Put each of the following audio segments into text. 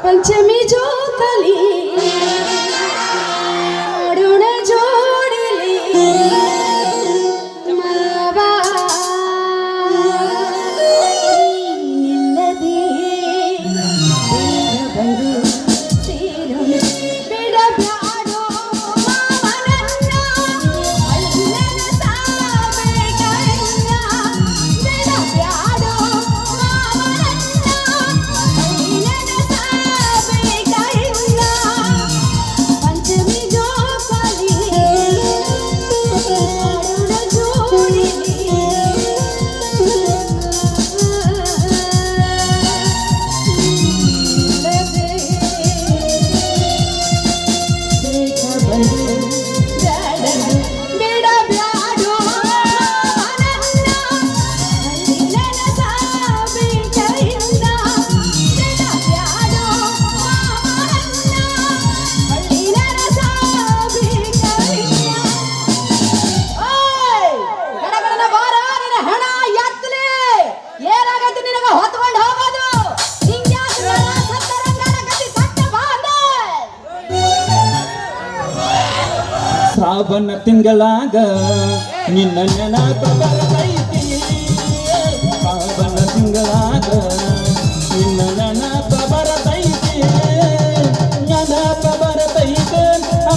पंचमी जोतली आडुण जोडली मावा ನಿಲ್ಲದೆ ಬಂದು ಸೇರು ಬಿಡಬ್ಯಾಡೋ ಮಾವನನ್ನ ಅಣ್ಣನ ಸಾಬೇಕನ್ನ ಬಿಡಬ್ಯಾಡೋ ಮಾವನನ್ನ ಅಣ್ಣನ ಸಾಬೇಕನ್ನ ಪಂಚಮಿ ಜೋಕಾಲಿ ಆಡುಣ ಜೋಡಿಲಿ ಹೊತ್ಕೊಂಡು ಹೋಗೋದು ಶ್ರಾವಣ ತಿಂಗಳಾಗ ನಿನ್ನ ನೆನಪ ಬರತೈತಿ ಶ್ರಾವಣ ತಿಂಗಳಾಗ ನಿನ್ನ ನೆನಪ ಬರತೈತಿ ನೆನಪ ಬರತೈತೆ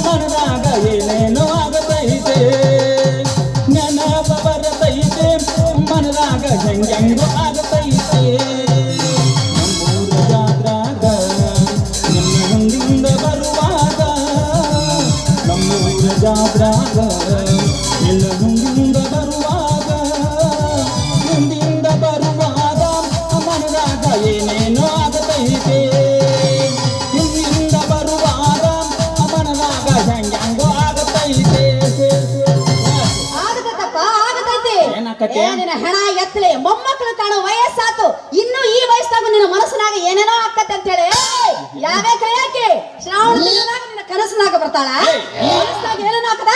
ಮನದಾಗ ಏನೇನೋ ಆಗತೈತೆ ನೆನಪ ಬರತೈತೆ ಮನದಾಗ ಹೆಂಗೆಂಗೋ ಆಗತೈತೆ ನಮ್ಮೂರ ಜಾತ್ರಾಗ ನಿನ್ನ ಮುಂದಿಂದ ಬರುವಾಗ ನಮ್ಮೂರ ಜಾತ್ರಾಗ ನಿನ್ನ ಮುಂದಿಂದ ಬರುವಾಗ ಮನದಾಗ ಏನೇನೋ ಆಗತೈತೆ ಹಿಂದಿಂದ ಬರುವಾಗ ಮನದಾಗ ಹೆಂಗೋ ಆಗತೈತೆ ಆಗತೈತಪ್ಪ ಆಗತೈತಿ ಏನಾಕತಿ? ನಿನ್ನ ಹೆಣ ಎತ್ತಲೆ ಮೊಮ್ಮಕ್ಕಳು ಕಾಣೋ ವಯಸ್ಸಾತು ಇನ್ನು ಈ ವಯಸ್ಸಾಗ ನಿನ್ನ ಮನಸ್ಸಿನಾಗ ಏನೇನೋ ಆಕತ್ತೆ ಅಂತ ಹೇಳಿ ಯಾವೇ ಕೈಯಾಕಿ ಶ್ರಾವಣ ತಿಂಗಳಾಗ ನಿನ್ನ ಕನಸಿನಾಗ ಬರ್ತಾಳ ಮನಸ್ಸಿನಾಗ ಏನೇನೋ ಆಕದ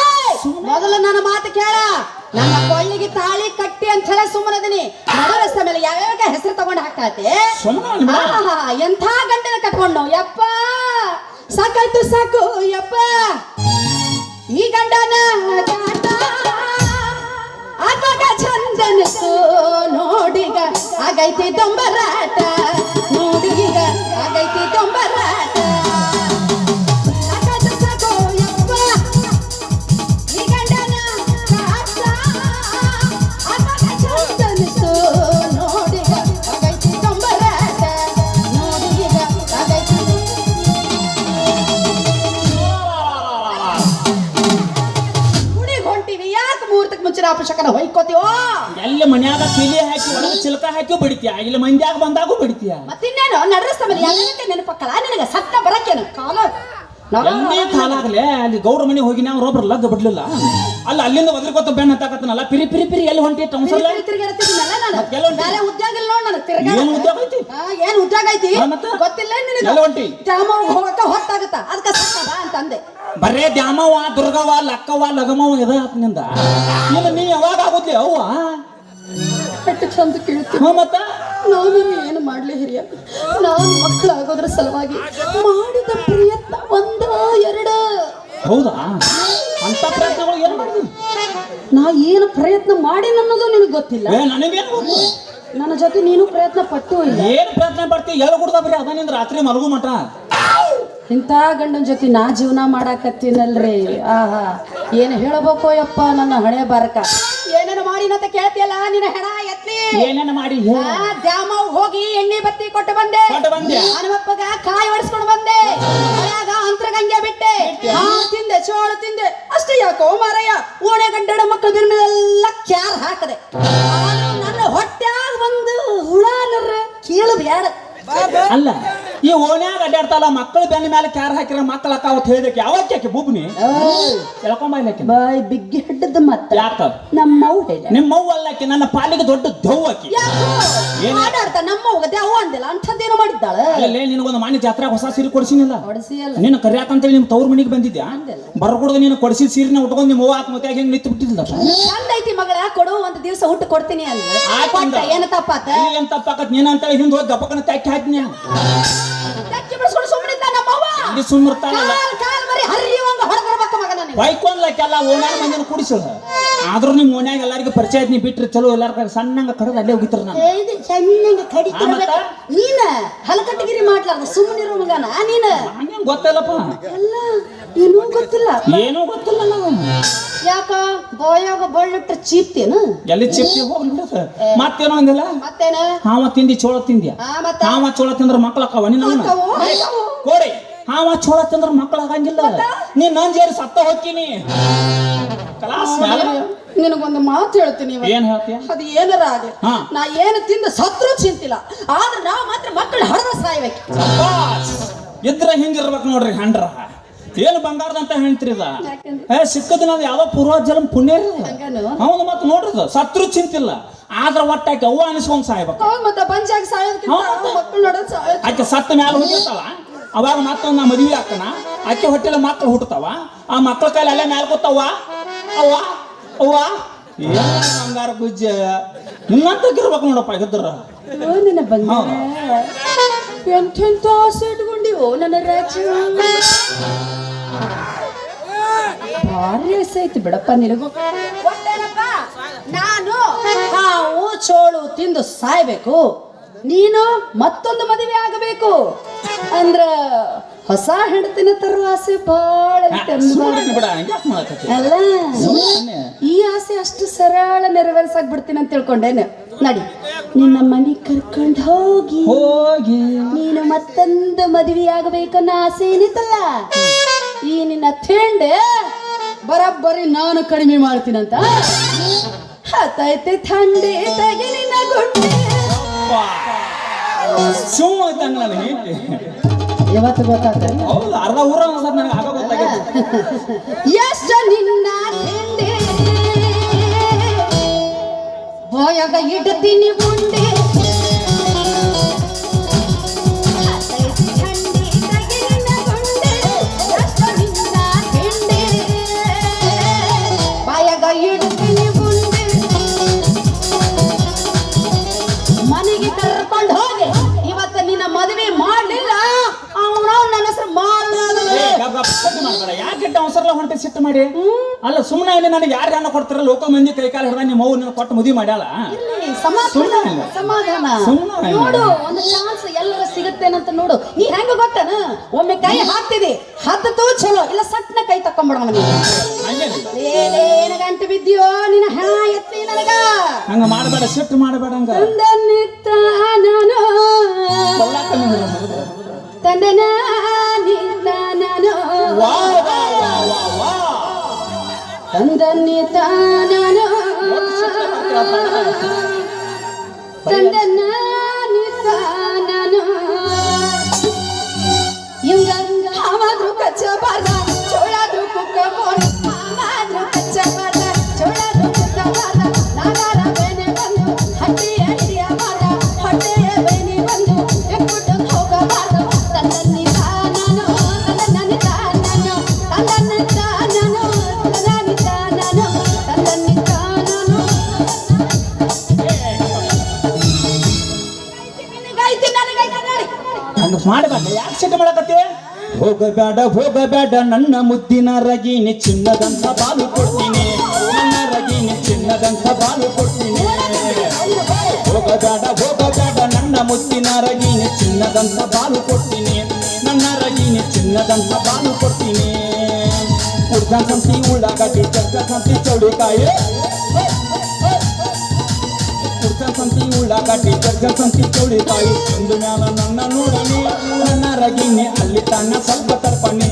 ಮೊದಲು ನನ್ನ ಮಾತು ಕೇಳ ನನ್ನ ಕೊಳ್ಳಿಗೆ ತಾಳಿ ಕಟ್ಟಿ ಅಂತ ಹೇಳಿ ಸುಮ್ಮನದಿನಿ ನಡುರಸ್ತ ಮೇಲೆ ಯಾವ್ಯಾವ ಹೆಸರು ತಗೊಂಡು ಹಾಕ್ತಾತೆ ಎಂಥ ಗಂಡನ ಕಟ್ಕೊಂಡು ಯಪ್ಪ ಸಾಕಾಯ್ತು ಸಾಕು ಯಪ್ಪ ಈ ಗಂಡನ ಕಾಟ ಆಗಾಗ ಚಂದನಸು ನೋಡಿಗ ಆಗೈತಿ ದೊಂಬರಾಟ ನೋಡಿಗ ಆಗೈತಿ ದೊಂಬರಾಟ ಸಾಕಾಯ್ತು ಸಾಕು ಯಪ್ಪ ಈ ಗಂಡನ ಕಾಟ ಆಗಾಗ ಚಂದನಸು ನೋಡಿಗ ಆಗೈತಿ ದೊಂಬರಾಟ ನೋಡಿಗ ಆಗೈತಿ ಗುಡಿಗೆ ಹೊಂಟಿವಿ ಯಾಕೆ ಮುಹೂರ್ತಕ್ಕೆ ಮುಂಚಿನ ಅಪಶಕನ ಹೊಯ್ಕೋತೀವೋ ಎಲ್ಲಿ ಮನ್ಯಾಗ ಕಿಲಿ ಹಾಕಿ ಒಳಗ ಚಿಲಕ ಹಾಕಿ ಬಿಡ್ತೀಯ ಇಲ್ಲಿ ಮಂದ್ಯಾಗ ಬಂದಾಗೂ ಬಿಡ್ತೀಯ ಮತ್ತಿನ್ನೇನು ನಡ್ರಸ್ತ ಮೇಲೆ ಎಲ್ಲಕ್ಕೆ ನೆನಪಕ್ಕಲ್ಲ ನಿನಗೆ ಸತ್ತ ಬರಕ್ಕೇನು ಕಾಲ ಎಲ್ಲಿ ಕಾಲಾಗಲೇ ಅಲ್ಲಿ ಗೌಡ್ರ ಮನೆ ಹೋಗಿ ನಾವು ರೋಬ್ರ ಲಗ್ಗ ಬಿಡ್ಲಿಲ್ಲ ಅಲ್ಲ ಅಲ್ಲಿಂದ ಒದರ್ಕೊತ ಬೆಣ್ಣ ಹತ್ತಾಕತ್ತನಲ್ಲ ಪಿರಿ ಪಿರಿ ಪಿರಿ ಎಲ್ಲಿ ಹೊಂಟಿ ಟೌನ್ಸಲ್ಲ ತಿರುಗಾಡ್ತಿದ್ದೀನಲ್ಲ ನಾನು ಮತ್ತೆಲ್ಲ ಬೇರೆ ಉದ್ಯೋಗ ಇಲ್ಲ ನೋಡ್ ನನಗೆ ತಿರ್ಗಾ ಏನು ಉದ್ಯೋಗ ಐತಿ ಏನ್ ಉದ್ಯೋಗ ಐತಿ ಮತ್ತೆ? ಗೊತ್ತಿಲ್ಲ ನಿನಗೆ ಎಲ್ಲ ಹೊಂಟಿ ದ್ಯಾಮವ್ವ ಹೋಗಕ್ಕ ಹೊತ್ತಾಗತ್ತ ಅದಕ್ಕೆ ಸತ್ತ ಬಾ ಅಂತಂದೆ ಬರೇ ದ್ಯಾಮವ್ವ ದುರ್ಗವ್ವ ಲಕ್ಕವ್ವ ಲಗಮವ್ವ ಇದ ಆತ್ನಿಂದ ಇನ್ನು ನೀ ಯಾವಾಗ ಆಗುದ್ಲಿ ಅವ್ವ ಎಷ್ಟು ಚಂದ ಕೇಳ್ತೀನಿ ಮತ್ತ ನಾನು ಏನು ಮಾಡ್ಲಿ ಹಿರಿಯ ನಾನು ಮಕ್ಕಳಾಗೋದ್ರ ಸಲುವಾಗಿ ಮಾಡಿದ ಪ್ರಯತ್ನ ಒಂದ ಎರಡ ಹೌದಾ ಅಂತ ಪ್ರಯತ್ನಗಳು ಏನು ಮಾಡಿದ್ವಿ ನಾ ಏನು ಪ್ರಯತ್ನ ಮಾಡಿ ಅನ್ನೋದು ನಿನಗೆ ಗೊತ್ತಿಲ್ಲ ನನಗೇನು ಗೊತ್ತು ನನ್ನ ಜೊತೆ ನೀನು ಪ್ರಯತ್ನ ಪಟ್ಟು ಇಲ್ಲ ಏನ್ ಪ್ರಯತ್ನ ಪಡ್ತಿ ಎಲ್ಲಿ ಕುಡ್ದ ಬರೀ ಅದನಿಂದ ರಾತ್ರಿ ಮಲಗು ಮಟ ಇಂಥ ಗಂಡನ ಜೊತೆ ನಾ ಜೀವನ ಮಾಡಾಕತ್ತೀನಲ್ರಿ ಆಹಾ ಏನು ಹೇಳಬೇಕೋ ಯಪ್ಪ ನನ್ನ ಹಣೆ ಬಾರಕ ಏನೇನು ಮಾಡಿನಂತ ಕೇಳ್ತಿಯಲ್ಲ ನಿನ್ನ ಹೆಣ ಎತ್ಲಿ ಏನೇನು ಮಾಡಿ ದ್ಯಾಮವ್ ಹೋಗಿ ಎಣ್ಣೆ ಬತ್ತಿ ಕೊಟ್ಟು ಬಂದೆ ಹನುಮಪ್ಪಗ ಕಾಯಿ ಒಡಿಸ್ಕೊಂಡು ಬಂದೆ ಮನ್ಯಾಗ ಅಂತರಗಂಗೆ ಬಿಟ್ಟೆ ಹಾ ತಿಂದೆ ಚೋಳು ತಿಂದೆ ಅಷ್ಟೇ ಯಾಕೋ ಮಾರಯ್ಯ ಓಣೆ ಗಂಡನ ಮಕ್ಕಳ ಬಿರ್ಮೆಲ್ಲ ಕ್ಯಾರ್ ಹಾಕದೆ ನನ್ನ ಹೊಟ್ಟ್ಯಾಗ ಒಂದು ಹುಳಾನರ ಕೇಳು ಬ್ಯಾಡ ಅಲ್ಲ ಈ ಓಣ್ಯಾಗ ಅಡ್ಡಾಡ್ತಾಳ ಮಕ್ಕಳು ಬೆನ್ನ ಮೇಲೆ ಕ್ಯಾರ್ ಹಾಕಿರ ಮಕ್ಕಳ ಅಕ್ಕ ಅವತ್ತು ಹೇಳಿದಕ್ಕೆ ಯಾವಕ್ಕೆ ಆಕೆ ಬೂಬ್ನಿ ಎಳ್ಕೊಂಬಾಯ್ಲಕ್ಕೆ ಬಾಯ್ ಬಿಗ್ಗಿ ಹಿಡ್ದದ ಮತ್ತ ಯಾಕ ನಮ್ಮವ್ ಹೇಳ ನಿಮ್ಮವ್ವ ಅಲ್ಲಕ್ಕೆ ನನ್ನ ಪಾಲಿಗೆ ದೊಡ್ಡ ದೆವ್ವ ಆಕಿ ಮಾತಾಡ್ತಾ ನಮ್ಮವ್ಗ ದೇವ ಅಂದಿಲ್ಲ ಅಂಥದ್ದೇನು ಮಾಡಿದ್ದಾಳ ಅಲ್ಲೇ ನಿನಗೊಂದು ಮಾನ್ಯ ಜಾತ್ರೆಗೆ ಹೊಸ ಸೀರೆ ಕೊಡಿಸಿನಿಲ್ಲ ಹೊಡಿಸಿಯಲ್ಲ ನೀನು ಕರ್ಯಾಕಂತೇಳಿ ನಿಮ್ಮ ತವ್ರ ಮನೆಗೆ ಬಂದಿದ್ಯಾ ಬರ್ಕೊಡ್ದು ನೀನು ಕೊಡಿಸಿದ ಸೀರೆನ ಉಟ್ಕೊಂಡು ನಿಮ್ಮ ಅವ್ವ ಆತ್ಮಹತ್ಯಾಗ ಹೆಂಗ್ ನಿಂತು ಬಿಟ್ಟಿಲ್ಲ ಚಂದ ಐತಿ ಮಗಳ ಕೊಡು ಒಂದು ದಿವಸ ಊಟ ಕೊಡ್ತೀನಿ ಅಂದ್ರೆ ಏನು ತಪ್ಪಾತ ಏನ್ ತಪ್ಪಾಕತ್ ನೀನ್ ಅಂತೇಳಿ ಹಿಂದೆ ಹೋಗಿ ಗಪ್ಪಕನ ತ್ಯಾಕಿ ಹಾಕ್ನಿ ತಕ್ಕಿ ಬಿಡಿಸ್ಕೊಂಡು ಆಕಿ ಸುಮ್ಮಿರ್ತಾಳಲ್ಲ ಕಾಲ್ ಮರಿ ಹರಿಯುವಂಗ ಹೊಡೆದಿರ್ಬೇಕು ಮಗ ನನಗೆ. ಬೈಕೊಂಡ್ಲಕ್ಕೆಲ್ಲ ಓಣ್ಯಾಗ ಮಂದಿನ ಕುಡಿಸೋದ ಆದ್ರೂ ನಿಮ್ ಓಣ್ಯಾಗ ಎಲ್ಲಾರಿಗೂ ಪರಿಚಯ ಐತಿ ನೀ ಬಿಟ್ರಿ ಚಲೋ ಎಲ್ಲಾರ ಸಣ್ಣಂಗ ಕಡದ ಅಲ್ಲೇ ಹೋಗಿತ್ರ ನಾನು ಇದು ಸಣ್ಣಂಗೆ ಕಡಿತಿರ್ಬೇಕು. ನೀನ ಹಲಕಟ್ಟಗಿರಿ ಮಾಡ್ಲಾರ್ದ ಸುಮ್ಮನಿರೋ ಮಗನ ನೀನ. ಹಂಗೇನ್ ಗೊತ್ತಿಲ್ಲಪ್ಪ. ಅಲ್ಲ ಏನೂ ಗೊತ್ತಿಲ್ಲ. ಏನೂ ಗೊತ್ತಿಲ್ಲ ನಾವು. ಯಾಕ ಬಾಯಾಗ ಬಳ್ಳಿಟ್ರ ಚೀಪ್ತೇನು? ಎಲ್ಲಿ ಚಿಪ್ಪಿ ಹೋಗ್ಲಿ ಬಿಡದ. ಮತ್ತೇನೋ ಅಂದಿಲ್ಲ. ಮತ್ತೇನ? ಹಾವ ತಿಂದಿ ಚೋಳ ತಿಂದ್ಯಾ? ಹಾವ ಚೋಳ ತಿಂದ್ರ ಮಕ್ಕಳಕ್ಕವ ನಿನ್ನ ಕೋಡಿ. ಹಾವ ಚೋಳ ತಿಂದ್ರ ಮಕ್ಕಳ ಆಗಂಗಿಲ್ಲ. ನೀ ನಂಜೇರಿ ಸತ್ತ ಹೋಗ್ತೀನಿ. ಕಲಾಸ್ ನಿನಗೊಂದು ಮಾತು ಹೇಳ್ತೀನಿ. ಏನ್ ಹೇಳ್ತೀಯ? ಅದು ಏನಾರ ಆಗ ನಾ ಏನು ತಿಂದ ಸತ್ರು ಚಿಂತಿಲ್ಲ, ಆದ್ರೆ ನಾವು ಮಾತ್ರ ಮಕ್ಕಳು ಹಡದ ಸಾಯ್ಬೇಕು. ಇದ್ರ ಹಿಂಗಿರ್ಬೇಕು ನೋಡ್ರಿ ಹಂಡ್ರ. ಏನು ಬಂಗಾರದಂತ ಹೇಳ್ತೀರಿ ಇದ? ಸಿಕ್ಕದ ನಾವ್ ಯಾವ ಪೂರ್ವಜನ್ಮ ಪುಣ್ಯ ಹೌದು. ಮತ್ ನೋಡ್ರಿ ಸತ್ರು ಚಿಂತಿಲ್ಲ, ಆದ್ರ ಒಟ್ಟಾಕಿ ಅವ್ವ ಅನಿಸ್ಕೊಂಡ್ ಸಾಯ್ಬೇಕು. ಆಕೆ ಸತ್ತ ಮ್ಯಾಲ ಹೋಗಿರ್ತಾಳ, ಅವಾಗ ಮತ್ತೊಂದು ಮದುವೆ ಹಾಕಣ, ಆಕೆ ಹೊಟ್ಟೆಲ್ಲ ಮಕ್ಕಳು ಹುಟ್ಟತಾವ, ಆ ಮಕ್ಕಳ ಕೈಲಿ ಅಲ್ಲೇ ಮ್ಯಾಲ ಕೂತಾವ. ಅವ್ವ ಅವ್ವ ಏನ ಬಂಗಾರ ಗುಜ್ಜ ನಿನ್ನಂತಗಿರ್ಬೇಕು ನೋಡಪ್ಪ. ಇದ್ರ ನಿನ್ನ ಬಂಗಾರ ಎಂತೆಂತ ಆಸೆ ಇಟ್ಕೊಂಡಿವೋ ನನ್ನ ರಾಜ. ಭಾರಿ ಆಸೆ ಐತಿ ಬಿಡಪ್ಪ ನಿನಗೂ. ನಾನು ಹಾವು ಚೋಳು ತಿಂದು ಸಾಯ್ಬೇಕು, ನೀನು ಮತ್ತೊಂದು ಮದುವೆ ಆಗಬೇಕು ಅಂದ್ರ ಹೊಸ ಹೆಂಡತಿನ ತರುವ ಆಸೆ ಬಾಳ ಅಲ್ಲ. ಈ ಆಸೆ ಅಷ್ಟು ಸರಳ ನೆರವೇರಿಸಾಕ್ ಬಿಡ್ತೀನಿ ಅಂತ ತಿಳ್ಕೊಂಡೇನೆ. ನಡಿ ನಿನ್ನ ಮನೆ ಕರ್ಕೊಂಡು ಹೋಗಿ ನೀನು ಮತ್ತೊಂದು ಮದುವೆ ಆಗಬೇಕನ್ನೋ ಆಸೆ ಏನಿತ್ತಲ್ಲ, ಈ ನಿನ್ನ ಥೇಂಡೆ ಬರಬ್ಬರಿ ನಾನು ಕಡಿಮೆ ಮಾಡ್ತೀನಂತ. ಹತ್ತೈತೆ ಥಂಡಿ ತಗಿಲಿನ ಗುಂಡೆ ಇವತ್ತು ಗೊತ್ತಾಗ್ತದೆ. ಅರ್ಧ ಊರ ನನಗೆ ಆಗ ಗೊತ್ತಾಗೈತೆ. ಎಷ್ಟು ನಿನ್ನ ಥೇಂಡೆ ಹೋಯಾಗ ಇಡ್ತೀನಿ ಗುಂಡೆ. ಮನೆಗೆ ಕರ್ಕೊಂಡು ಹೋಗಿ ಇವತ್ತು ನಿನ್ನ ಮದುವೆ ಮಾಡ್ಲಿಲ್ಲ ಅವನು ನನ್ನ ಹೆಸರು ಯಾಕೆ ಅವಸರ ಹೊಂಟೆ ಸಿಟ್ಟು ಮಾಡಿ ಅಲ್ಲ. ಸುಮ್ಮನೆ ಇಲ್ಲಿ ನನಗೆ ಯಾರು ಹಣ ಕೊಡ್ತಾರ ಲೋಕ ಮಂದಿ ಕೈ ಕಾಲ ಹಿಡ್ದ ನಿಮ್ಮ ಅವ್ರು ಕೊಟ್ಟು ಮದುವೆ ಮಾಡ್ಯಾಳ. ಸಮಾಧಾನ ನೋಡು, ಒಂದು ಚಾನ್ಸ್ ಎಲ್ಲರ ಸಿಗುತ್ತೇನಂತ ನೋಡು. ನೀ ಹೆಂಗ ಗೊತ್ತನ, ಒಮ್ಮೆ ಕೈ ಹಾಕ್ತಿದಿ ಹತ್ತು ಚಲೋ ಇಲ್ಲ ಸಟ್ನ ಕೈ ತಕೊಂಡ್ಬಿಡ ಏನ ಗಂಟೆ ಬಿದ್ದಿಯೋ ನಿನ್ನ ಹೆಣ ಎತ್ತಿ ನನಗ. ಹಂಗ ಮಾಡಬೇಡ, ಸಿಟ್ಟು ಮಾಡಬೇಡ. ಹಂಗ ತಂದನ ನಿನ್ನ ನಾನು ತಂದನ್ನಿ ತಾನನು ತಂದನ ನಿತಾನನು ಇವಂಗ ಹಾವಾದ್ರು ಕಚ್ಚಬಾರ್ದ ಚೋಳಾದ್ರು ಕುಕ್ಕಬೋರ್ದ ಹಾವಾದ್ರು ಕಚ್ಚಬಾರ್ದ ಚೋಳಾದ್ರು ಕುಕ್ಕಬಾರ್ದ ನಾಗಾರ ಬೇನೆ ಬಂದು ಹಟ್ಟಿಯ ಹಿಡಿಯಬಾರ್ದ ಹೊಟ್ಟೆಯ ಬೇನೆ ಬಂದು ಎಕ್ಕುಟ್ಟು ಹೋಗಬಾರ್ದು. ತಂದನ್ನಿ ತಾನನು ತಂದನ್ನಿ ತಾನನು ತಂದನ್ನಿ ತಾನನು ತಂದನ್ನಿ ತಾನನು ತಂದನ್ನಿ ತಾನನು. ಹಂಗ ಮಾಡಬೇಡ. ಯಾಕೆ ಸಿಟ್ಟು ಮಾಡಕತ್ತಿ? ಹೋಗಬೇಡ ನನ್ನ ಮುದ್ದಿನ ರಗಿನಿ ಚಿನ್ನದಂತ ಬಾಲು ಕೊಡ್ತೀನಿ, ನನ್ನ ರಗಿನಿ ಚಿನ್ನದಂತ ಬಾಲು ಕೊಡ್ತೀನಿ. ಹೋಗಬೇಡ ನನ್ನ ಮುದ್ದಿನ ರಗಿನಿ ಚಿನ್ನದಂತ ಬಾಲು ಕೊಡ್ತೀನಿ, ನನ್ನ ರಗಿನಿ ಚಿನ್ನದಂತ ಬಾಲು ಕೊಡ್ತೀನಿ. ಉರ್ದ ಸಂತಿ ಉಳ್ಳಾಗಡ್ಡಿ ಚರ್ಚ ಸಂತಿ ಚೌಳಿಕಾಯಿ ಸಂತಿ ಉಳ್ಳಾಗಡ್ಡಿ ಚರ್ಚ ಸಂತಿ ಚೌಳಿಕಾಯಿ ಒಂದು ಮ್ಯಾಲ ನನ್ನ ನೋಡನಿ, ನನ್ನ ರಗಿನಿ ಅಲ್ಲಿ ತನ್ನ ಸ್ವಲ್ಪ ತರ್ಪಣಿ.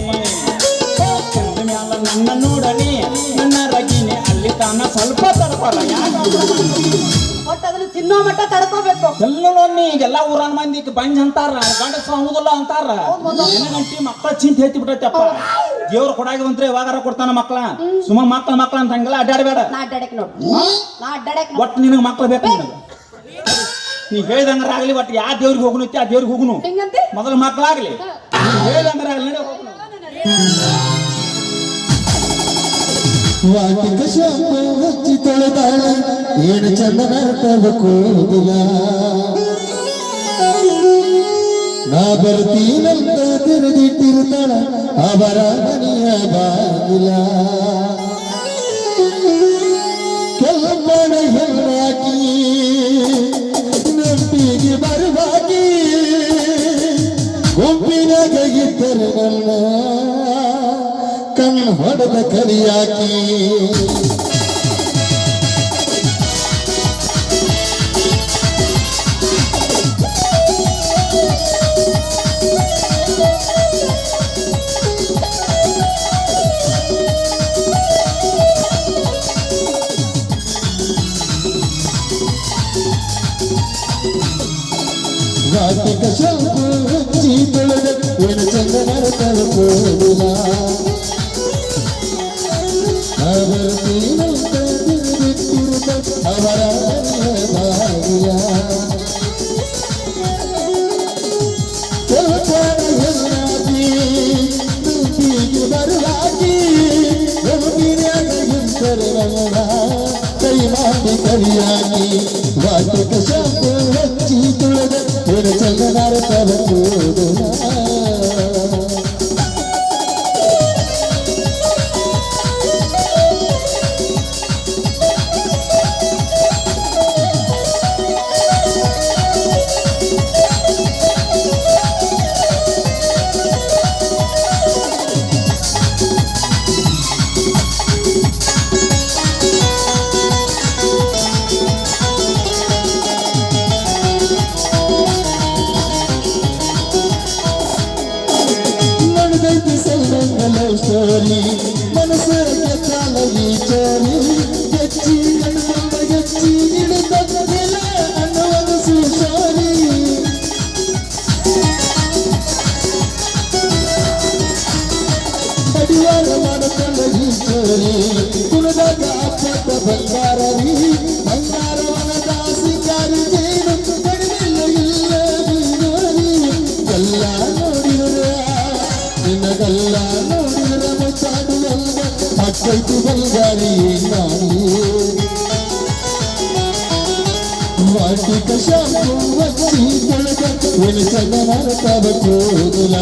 ಒಂದು ಮ್ಯಾಲ ನನ್ನ ನೋಡನಿ, ನನ್ನ ರಗಿನಿ ಅಲ್ಲಿ ತನ್ನ ಸ್ವಲ್ಪ ತರ್ಪಣ. ಒಟ್ಟು ಅದನ್ನ ತಿನ್ನೋ ಮಟ್ಟ ತಡ್ಕೋಬೇಕು. ಎಲ್ಲೊಮ್ಮೆ ಈಗೆಲ್ಲ ಊರನ್ ಮಂದಿ ಬಂಜ್ ಅಂತಾರ, ಗಂಡಸ ಹೌದಲ್ಲ ಅಂತಾರ. ಗಂಟಿ ಮಕ್ಕಳ ಚಿಂತೆ ಐತಿ ಬಿಟ್ಟೈತಪ್ಪ. ದೇವ್ರ ಕೊಡಾಗಿವಂತ್ರೆ ಯಾವಾಗಾರ ಕೊಡ್ತಾನ ಮಕ್ಕಳ. ಸುಮ್ಮ ಮಕ್ಕಳ ಅಂತ ಹಂಗೆಲ್ಲ ಅಡ್ಡಾಡಬೇಡ. ಒಟ್ಟು ನಿನಗೆ ಮಕ್ಕಳು ಬೇಕು. ನೀ ಹೇಳ್ದಂಗಾಗ್ಲಿ, ಒಟ್ಟು ಯಾವ ದೇವ್ರಿಗೆ ಹೋಗುನು ಆ ದೇವ್ರಿಗೆ ಹೋಗುನು. ಮೊದಲು ಮಕ್ಕಳಾಗ್ಲಿ, ಹೇಳ್ದಂಗಾಗ್ಲಿ ಹೋಗುನು. ವಾಟಿಕ ಶಾಪ ಹಚ್ಚಿ ತೊಳೆದಾಳ ಏನು ಚಂದ ನರ್ತದ ಕೂದಿಲ್ಲ, ನಾ ಬರ್ತೀನಂತ ತೆರೆದಿಟ್ಟಿರ್ತಾಳ ಅವರ ಮನೆಯ ಬಾಗಿಲ ಕೆಲ್ಪಣ ಹೆಣ್ಣಾಕಿ ನಂಬಿಗೆ ಬರುವಾಗಿ ಗುಂಪಿನಾಗ ಇದ್ದರೆ ನನ್ನ ಕಣ್ಣು ಹೊಡೆದ ಕರಿಯಾಕಿ ವಾಟಿಕ ಶಂಕು ಹಚ್ಚಿ ತೊಳೆದ ಏನು ಚಂದನರ ತಲುಪೋದಿಲ್ಲ ಅವರ್ತೀನಂತ ತಿರುಗಿಟ್ಟಿರುತ್ತ ಅವರ ಬಾಗಿಲ ಕೆಲ್ಪಣ ಹೆಣ್ಣಾಗಿ ದುಡ್ಡಿಗೆ ಬರುವಾಗಿ ಗುಂಪಿನಾಗ ಇದ್ದರೆ ನನ್ನ ಕೈ ಮಾಡಿ ಕರಿಯಾಗಿ ವಾಟಿಕ ಶಂಕು ಹಚ್ಚಿ ತುಳಿದ ಏನು ಚಂದನರ ತಲುಪೋದಿಲ್ಲ ಸ್ಟೋರಿ ಮನಸ್ಸರಿಗೆ ಕಾಲವಿ ಚೋರಿ ಹೆಚ್ಚಿ ಕಣ್ಣ ಹೆಚ್ಚಿ ಹಿಡಿದಿಲ್ಲ ಅನ್ನುವುದು ಸುಶೋರಿ ಅಡಿವಾರ ಮಾಡಿಕೊಂಡ ಈ ಚೋರಿ ಕುಣದಾಗ ಅಪ್ಪಟ ಬಂಗಾರವಿ ಬಂಗಾರವನ ದಾಸಿಕಾರಿ ಜೇನು ಕಡಿಮೆಲ್ಲ ಇಲ್ಲ ನೀನೋರಿ ಎಲ್ಲ ನೋಡಿದರೆ ನಿನಗಲ್ಲ ಅಕ್ಕೈತು ಬಂಗಾರಿ ನಾನಿ ವಾಟಿಕ ಶಾಂಪು ಹಚ್ಚಿ ತೊಳೆದ ಏನು ಚಂದನರ ತಬಕೋದಿಲ್ಲ